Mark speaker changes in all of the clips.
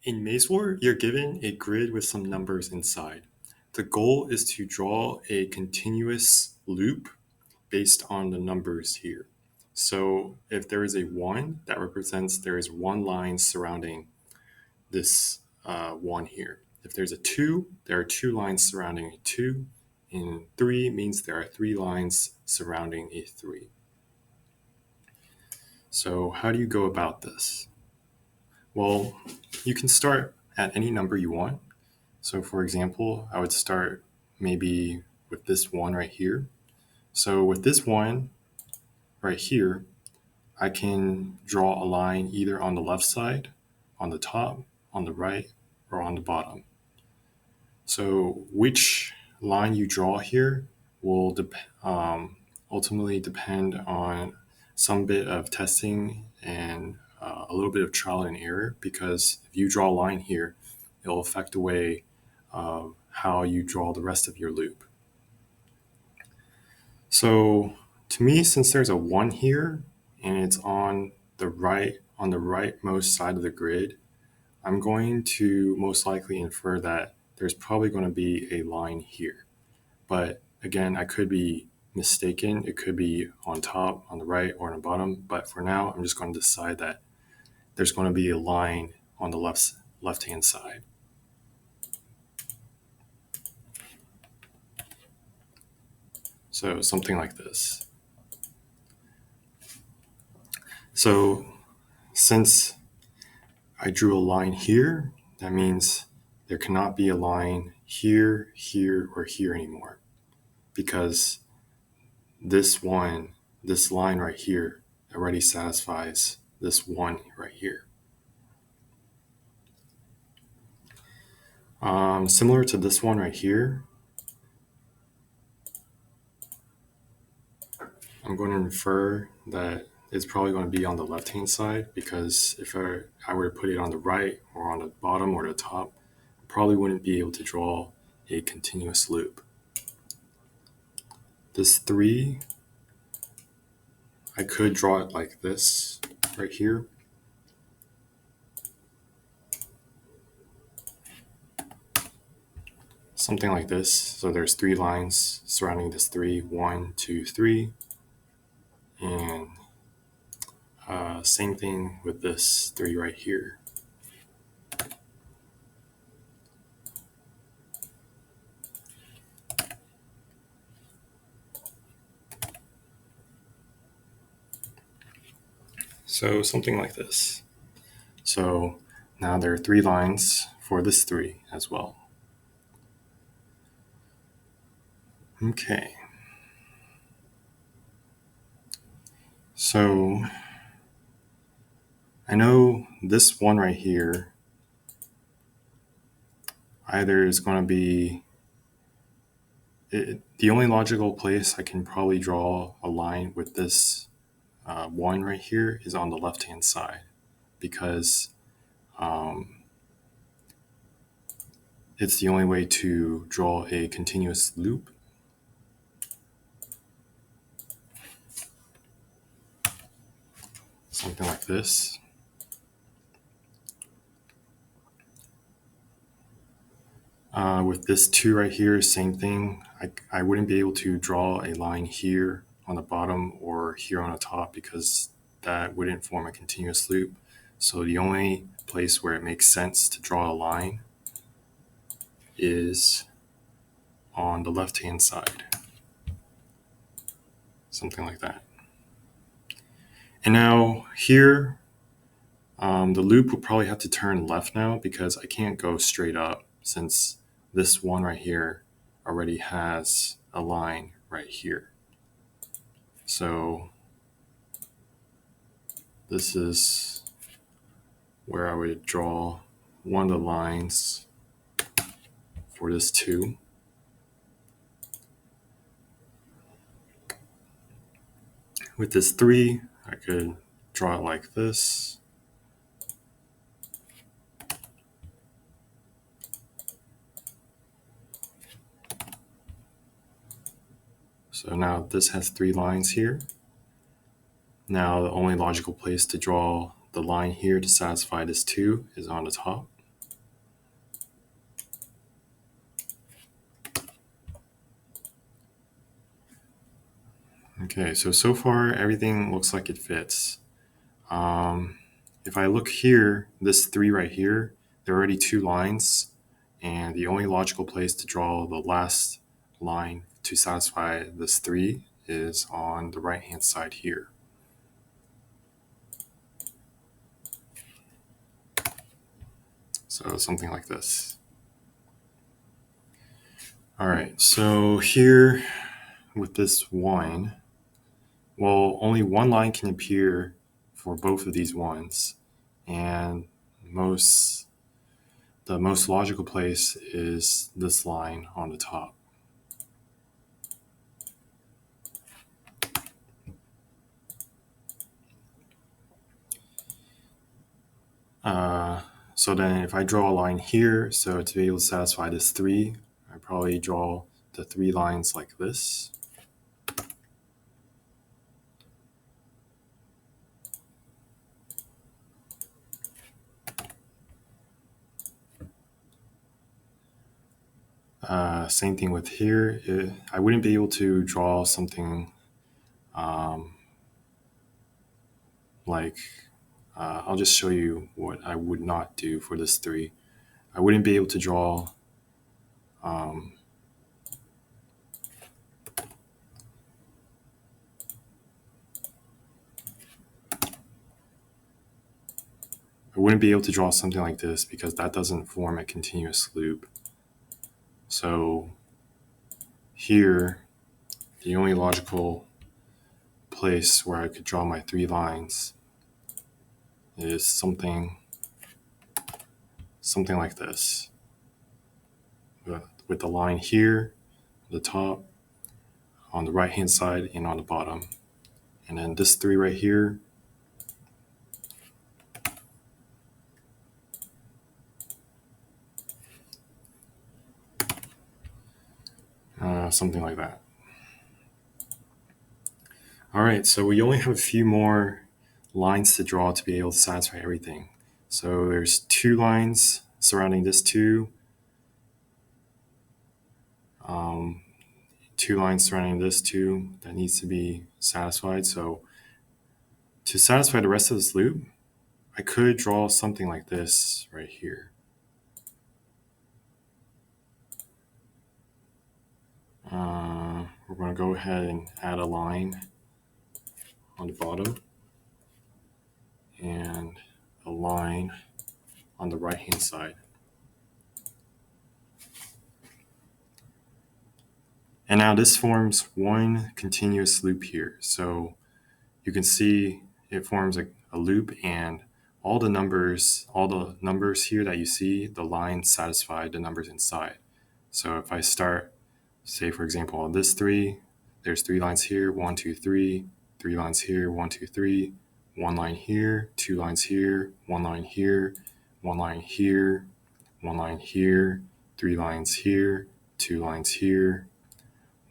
Speaker 1: In Maze War, you're given a grid with some numbers inside. The goal is to draw a continuous loop based on the numbers here. So if there is a 1, that represents there is one line surrounding this 1 here. If there's a 2, there are 2 lines surrounding a 2. And 3 means there are 3 lines surrounding a 3. So how do you go about this? Well, you can start at any number you want. So for example, I would start maybe with this 1 right here. So with this 1 right here, I can draw a line either on the left side, on the top, on the right, or on the bottom. So which line you draw here will ultimately depend on some bit of testing and a little bit of trial and error, because if you draw a line here, it'll affect the way how you draw the rest of your loop. So to me, since there's a 1 here and it's on the rightmost side of the grid, I'm going to most likely infer that there's probably going to be a line here. But again, I could be mistaken. It could be on top, on the right, or on the bottom. But for now, I'm just going to decide that there's going to be a line on the left-hand side. So something like this. So since I drew a line here, that means there cannot be a line here, here, or here anymore, because this line right here already satisfies this 1 right here. Similar to this one right here, I'm going to infer that it's probably going to be on the left-hand side, because if I were to put it on the right or on the bottom or the top, I probably wouldn't be able to draw a continuous loop. This 3, I could draw it like this right here. Something like this. So there's 3 lines surrounding this 3, 1, 2, 3. And same thing with this 3 right here. So something like this. So now there are 3 lines for this 3 as well. Okay. So I know this 1 right here either is going to be the only logical place I can probably draw a line with this 1 right here is on the left-hand side, because it's the only way to draw a continuous loop. Something like this. With this 2 right here, same thing. I wouldn't be able to draw a line here on the bottom or here on the top, because that wouldn't form a continuous loop. So the only place where it makes sense to draw a line is on the left-hand side. Something like that. And now here, the loop will probably have to turn left now, because I can't go straight up, since this 1 right here already has a line right here. So this is where I would draw one of the lines for this 2. With this 3, I could draw it like this. So now this has 3 lines here. Now the only logical place to draw the line here to satisfy this 2 is on the top. Okay, so far everything looks like it fits. If I look here, this 3 right here, there are already 2 lines, and the only logical place to draw the last line to satisfy this 3 is on the right hand side here. So something like this. All right, so here with this 1, well, only one line can appear for both of these ones, and the most logical place is this line on the top. So then if I draw a line here, so to be able to satisfy this 3, I probably draw the 3 lines like this. Same thing with here. I wouldn't be able to draw something like, I'll just show you what I would not do for this 3. I wouldn't be able to draw something like this because that doesn't form a continuous loop. So here, the only logical place where I could draw my 3 lines is something like this, with the line here, the top, on the right hand side, and on the bottom. And then this 3 right here, something like that. All right, so we only have a few more lines to draw to be able to satisfy everything. So there's 2 lines surrounding this 2, 2 lines surrounding this 2 that needs to be satisfied. So to satisfy the rest of this loop, I could draw something like this right here. We're going to go ahead and add a line on the bottom and a line on the right hand side. And now this forms one continuous loop here. So you can see it forms a loop, and all the numbers here that you see, the lines satisfy the numbers inside. So if I start, say for example, on this 3, there's 3 lines here, 1, 2, 3, 3 lines here, 1, 2, 3, 1 line here, 2 lines here, 1 line here, 1 line here, 1 line here, 3 lines here, 2 lines here,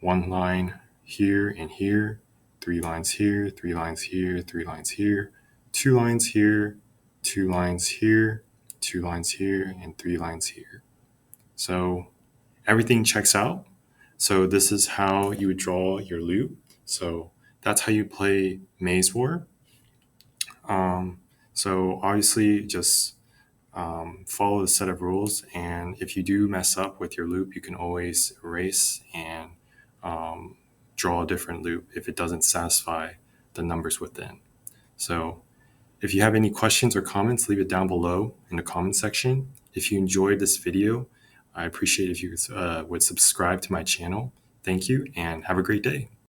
Speaker 1: 1 line here and here, 3 lines here, 3 lines here, 3 lines here, 2 lines here, 2 lines here, 2 lines here, and 3 lines here. So everything checks out. So this is how you would draw your loop. So that's how you play Maze War. So obviously just follow the set of rules, and if you do mess up with your loop, you can always erase and draw a different loop if it doesn't satisfy the numbers within. So if you have any questions or comments, leave it down below in the comment section. If you enjoyed this video, I appreciate if you would subscribe to my channel. Thank you and have a great day.